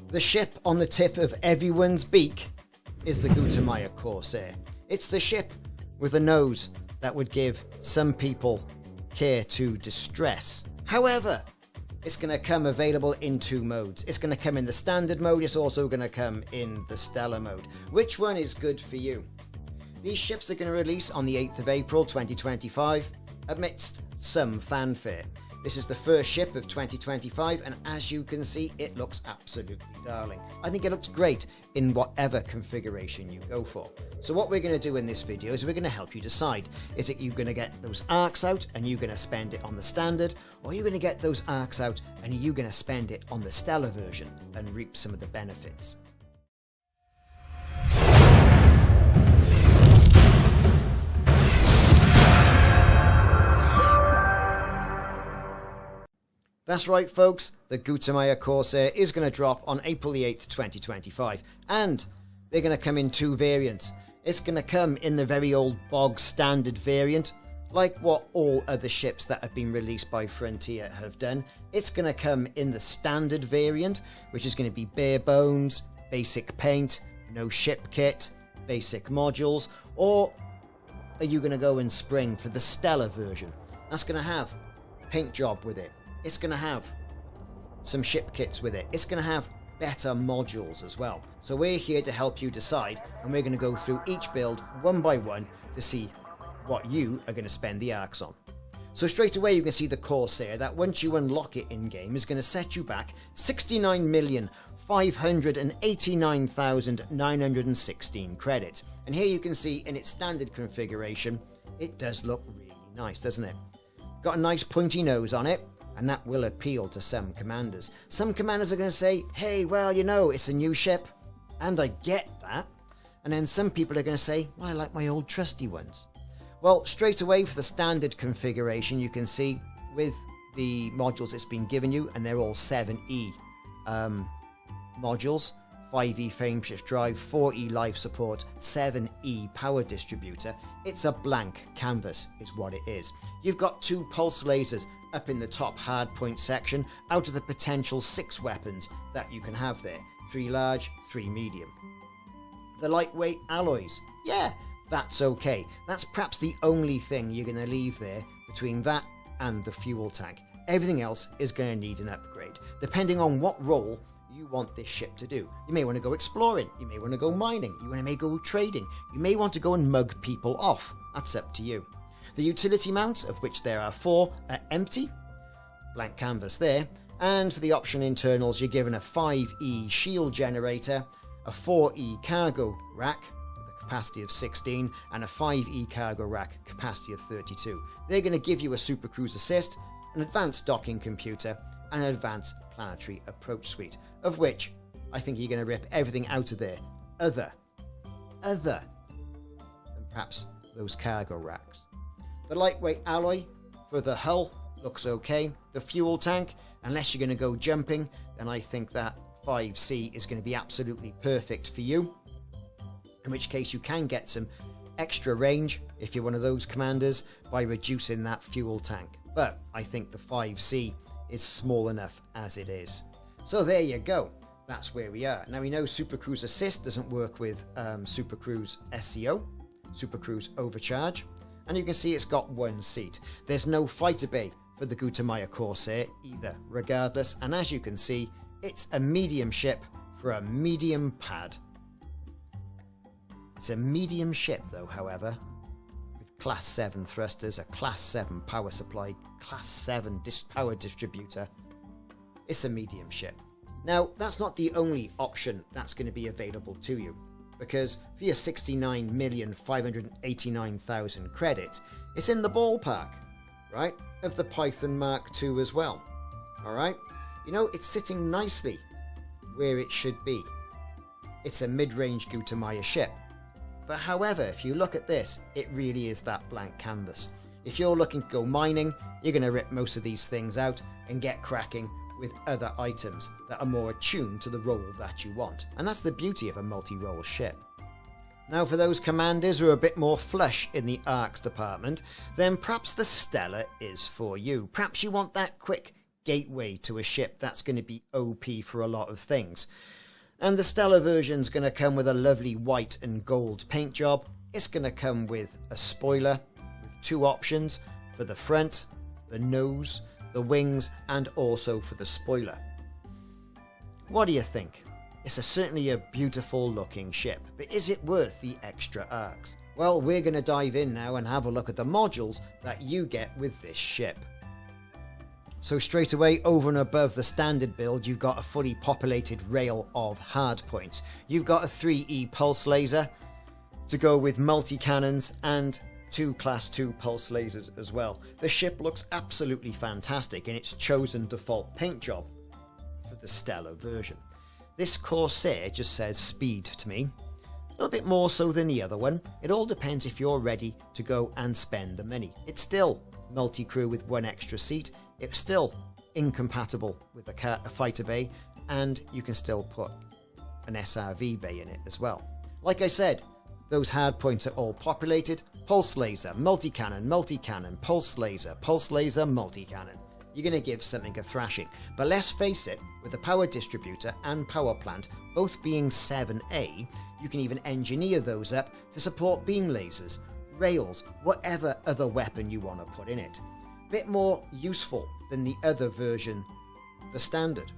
The ship on the tip of everyone's beak is the Gutamaya Corsair. It's the ship with a nose that would give some people care to distress. However, it's going to come available in two modes. It's going to come in the standard mode. It's also going to come in the Stella mode. Which one is good for you? These ships are going to release on the 8th of April 2025 amidst some fanfare. This is the first ship of 2025, and as you can see, it looks absolutely darling. I think it looks great in whatever configuration you go for. So what we're going to do in this video is we're going to help you decide. Is it you're going to get those arcs out and you're going to spend it on the standard, or you're going to get those arcs out and you're going to spend it on the Stella version and reap some of the benefits? That's right, folks, the Gutamaya Corsair is going to drop on April the 8th, 2025, and they're going to come in two variants. It's going to come in the very old bog standard variant, like what all other ships that have been released by Frontier have done. It's going to come in the standard variant, which is going to be bare bones, basic paint, no ship kit, basic modules, or are you going to go and spring for the Stella version? That's going to have paint job with it. It's going to have some ship kits with it. It's going to have better modules as well. So we're here to help you decide, and we're going to go through each build one by one to see what you are going to spend the arcs on. So straight away you can see the Corsair that once you unlock it in game is going to set you back 69,589,916 credits. And here you can see in its standard configuration, it does look really nice, doesn't it? Got a nice pointy nose on it, and that will appeal to some commanders. Some commanders are going to say, hey, well, you know, it's a new ship, and I get that. And then some people are going to say, well, I like my old trusty ones. Well, straight away for the standard configuration, you can see with the modules it's been given you, and they're all 7E modules, 5E frameshift drive, 4E life support, 7E power distributor. It's a blank canvas is what it is. You've got two pulse lasers up in the top hardpoint section out of the potential 6 weapons that you can have there. 3 large, 3 medium. The lightweight alloys, yeah, that's okay. That's perhaps the only thing you're going to leave there between that and the fuel tank. Everything else is going to need an upgrade, depending on what role you want this ship to do. You may want to go exploring, you may want to go mining, you may go trading, you may want to go and mug people off. That's up to you. The utility mounts, of which there are 4, are empty, blank canvas there, and for the option internals you're given a 5E shield generator, a 4E cargo rack with a capacity of 16, and a 5E cargo rack capacity of 32. They're going to give you a supercruise assist, an advanced docking computer, and an advanced planetary approach suite, of which I think you're going to rip everything out of there other than perhaps those cargo racks. The lightweight alloy for the hull looks okay. The fuel tank, unless you're going to go jumping, then I think that 5C is going to be absolutely perfect for you, in which case you can get some extra range if you're one of those commanders by reducing that fuel tank. But I think the 5C is small enough as it is. So there you go. That's where we are. Now we know Supercruise Assist doesn't work with Supercruise SCO, Supercruise Overcharge. And you can see it's got 1 seat. There's no fighter bay for the Gutamaya Corsair either, regardless. And as you can see, it's a medium ship for a medium pad. It's a medium ship though, however, with Class 7 thrusters, a Class 7 power supply, Class 7 power distributor. It's a medium ship. Now, that's not the only option that's going to be available to you, because for your 69,589,000 credits, it's in the ballpark, right, of the Python Mark II as well. Alright? You know, it's sitting nicely where it should be. It's a mid-range Gutamaya ship. But however, if you look at this, it really is that blank canvas. If you're looking to go mining, you're going to rip most of these things out and get cracking with other items that are more attuned to the role that you want. And that's the beauty of a multi-role ship. Now for those commanders who are a bit more flush in the arcs department, then perhaps the Stella is for you. Perhaps you want that quick gateway to a ship that's going to be OP for a lot of things. And the Stella version's going to come with a lovely white and gold paint job. It's going to come with a spoiler with 2 options for the front, the nose, the wings, and also for the spoiler. What do you think? It's certainly a beautiful looking ship, but is it worth the extra arcs? Well, we're going to dive in now and have a look at the modules that you get with this ship. So straight away, over and above the standard build, you've got a fully populated rail of hardpoints. You've got a 3E pulse laser to go with multi-cannons and 2 class 2 pulse lasers as well. The ship looks absolutely fantastic in its chosen default paint job for the Stella version. This Corsair just says speed to me, a little bit more so than the other one. It all depends if you're ready to go and spend the money. It's still multi-crew with 1 extra seat. It's still incompatible with a fighter bay, and you can still put an SRV bay in it as well. Like I said, those hardpoints are all populated. Pulse laser, multi-cannon, multi-cannon, pulse laser, multi-cannon. You're going to give something a thrashing. But let's face it, with the power distributor and power plant both being 7A, you can even engineer those up to support beam lasers, rails, whatever other weapon you want to put in it. Bit more useful than the other version, the standard.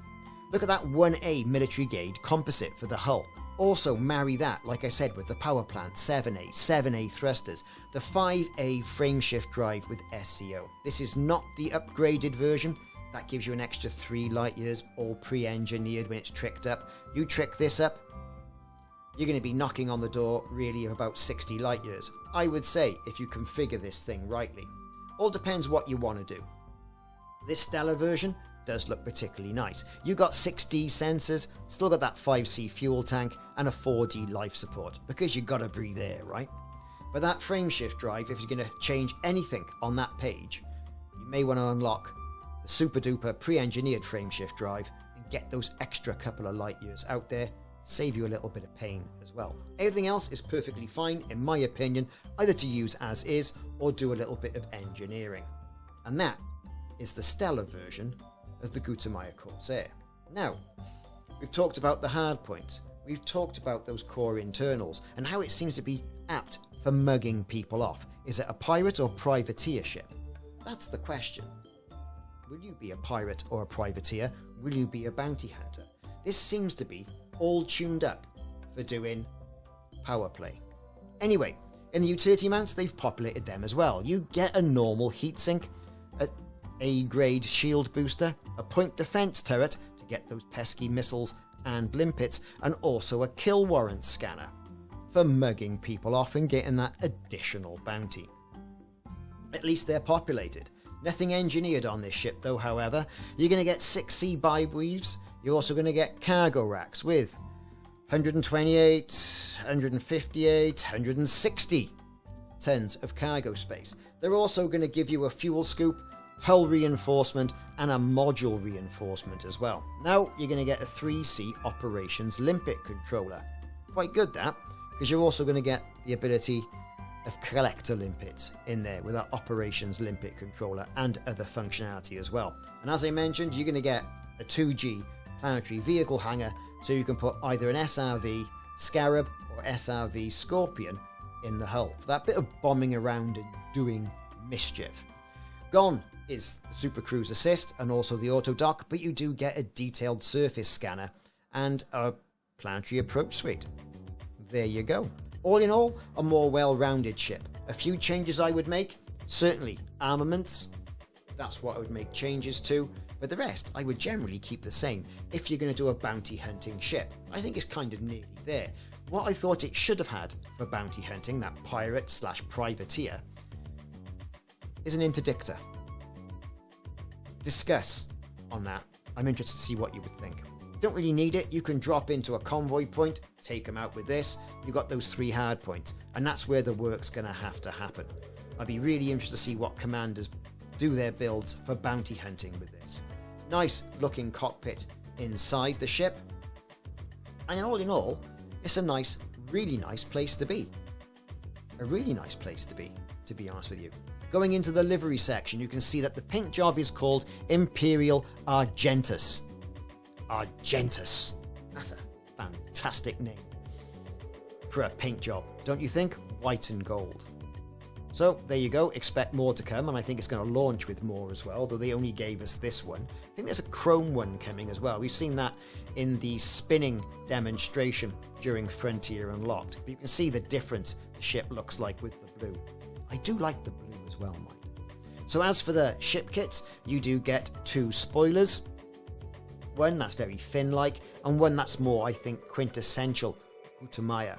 Look at that 1A military grade composite for the hull. Also marry that, like I said, with the power plant, 7A thrusters, the 5A frameshift drive with SCO. This is not the upgraded version. That gives you an extra 3 light years, all pre-engineered when it's tricked up. You trick this up, you're going to be knocking on the door really of about 60 light years. I would say, if you configure this thing rightly. All depends what you want to do. This Stella version does look particularly nice. You got 6D sensors, still got that 5C fuel tank, and a 4D life support, because you got to breathe air, right? But that frameshift drive, if you're going to change anything on that page, you may want to unlock the super duper pre-engineered frameshift drive and get those extra couple of light years out there, save you a little bit of pain as well. Everything else is perfectly fine, in my opinion, either to use as is or do a little bit of engineering. And that is the Stella version of the Gutamaya Corsair. Now, we've talked about the hardpoints, we've talked about those core internals, and how it seems to be apt for mugging people off. Is it a pirate or privateer ship? That's the question. Will you be a pirate or a privateer? Will you be a bounty hunter? This seems to be all tuned up for doing power play. Anyway, in the utility mounts, they've populated them as well. You get a normal heatsink, a A-grade shield booster, a point defense turret to get those pesky missiles and limpets, and also a kill warrant scanner for mugging people off and getting that additional bounty. At least they're populated. Nothing engineered on this ship though, however. You're going to get 6C biweaves. You're also going to get cargo racks with 128, 158, 160 tons of cargo space. They're also going to give you a fuel scoop, hull reinforcement, and a module reinforcement as well. Now you're going to get a 3C operations limpet controller. Quite good that, because you're also going to get the ability of collector limpets in there with our operations limpet controller and other functionality as well. And as I mentioned, you're going to get a 2G planetary vehicle hangar, so you can put either an SRV Scarab or SRV Scorpion in the hull for that bit of bombing around and doing mischief. Gone is the Super Cruise Assist and also the auto dock, but you do get a detailed surface scanner and a planetary approach suite. There you go. All in all, a more well-rounded ship. A few changes I would make, certainly armaments, that's what I would make changes to, but the rest I would generally keep the same if you're going to do a bounty hunting ship. I think it's kind of nearly there. What I thought it should have had for bounty hunting, that pirate / privateer, is an interdictor. Discuss on that. I'm interested to see what you would think. Don't really need it. You can drop into a convoy point, take them out with this. You've got those 3 hard points, and that's where the work's going to happen. I'd be really interested to see what commanders do their builds for bounty hunting with this. Nice looking cockpit inside the ship, and all in all, it's a nice, really nice place to be. A really nice place to be honest with you. Going into the livery section, you can see that the paint job is called Imperial Argentus. Argentus. That's a fantastic name for a paint job, don't you think? White and gold. So there you go, expect more to come, and I think it's going to launch with more as well, though they only gave us this one. I think there's a chrome one coming as well. We've seen that in the spinning demonstration during Frontier Unlocked. But you can see the difference the ship looks like with the blue. I do like the blue as well, mind. So as for the ship kits, you do get 2 spoilers. One that's very fin-like, and one that's more, I think, quintessential Gutamaya.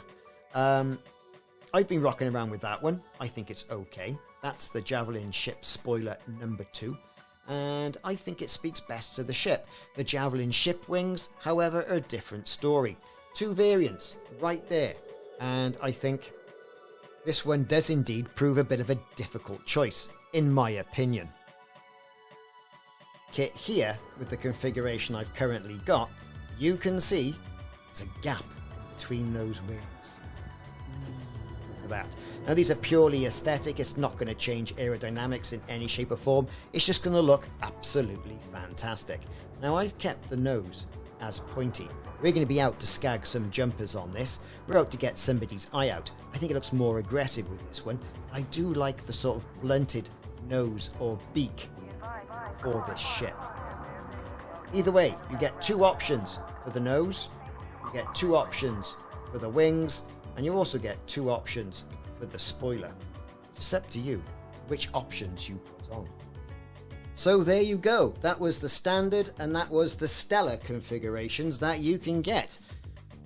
I've been rocking around with that one. I think it's okay. That's the Javelin ship spoiler number 2. And I think it speaks best to the ship. The Javelin ship wings, however, are a different story. 2 variants right there. And I think this one does indeed prove a bit of a difficult choice, in my opinion. Kit here, with the configuration I've currently got, you can see there's a gap between those wings. That. Now these are purely aesthetic, it's not going to change aerodynamics in any shape or form, it's just going to look absolutely fantastic. Now I've kept the nose as pointy. We're going to be out to skag some jumpers on this, we're out to get somebody's eye out. I think it looks more aggressive with this one. I do like the sort of blunted nose or beak for this ship. Either way, you get 2 options for the nose, you get 2 options for the wings, and you also get 2 options for the spoiler. It's up to you which options you put on. So there you go. That was the standard and that was the Stella configurations that you can get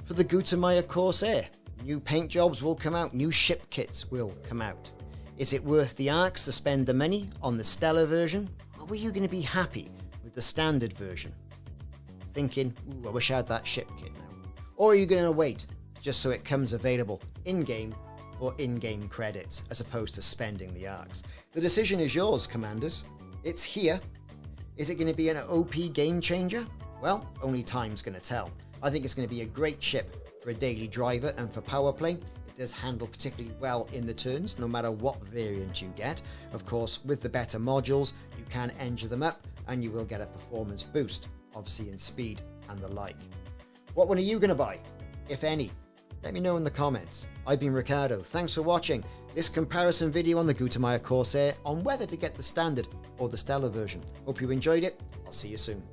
for the Gutamaya Corsair. New paint jobs will come out, new ship kits will come out. Is it worth the arcs to spend the money on the Stella version? Or were you going to be happy with the standard version? Thinking, ooh, I wish I had that ship kit now. Or are you going to wait just so it comes available in-game or in-game credits, as opposed to spending the arcs? The decision is yours, Commanders. It's here. Is it going to be an OP game changer? Well, only time's going to tell. I think it's going to be a great ship for a daily driver and for power play. It does handle particularly well in the turns, no matter what variant you get. Of course, with the better modules, you can engine them up, and you will get a performance boost, obviously in speed and the like. What one are you going to buy, if any? Let me know in the comments. I've been Ricardo. Thanks for watching this comparison video on the Gutamaya Corsair on whether to get the standard or the Stella version. Hope you enjoyed it. I'll see you soon.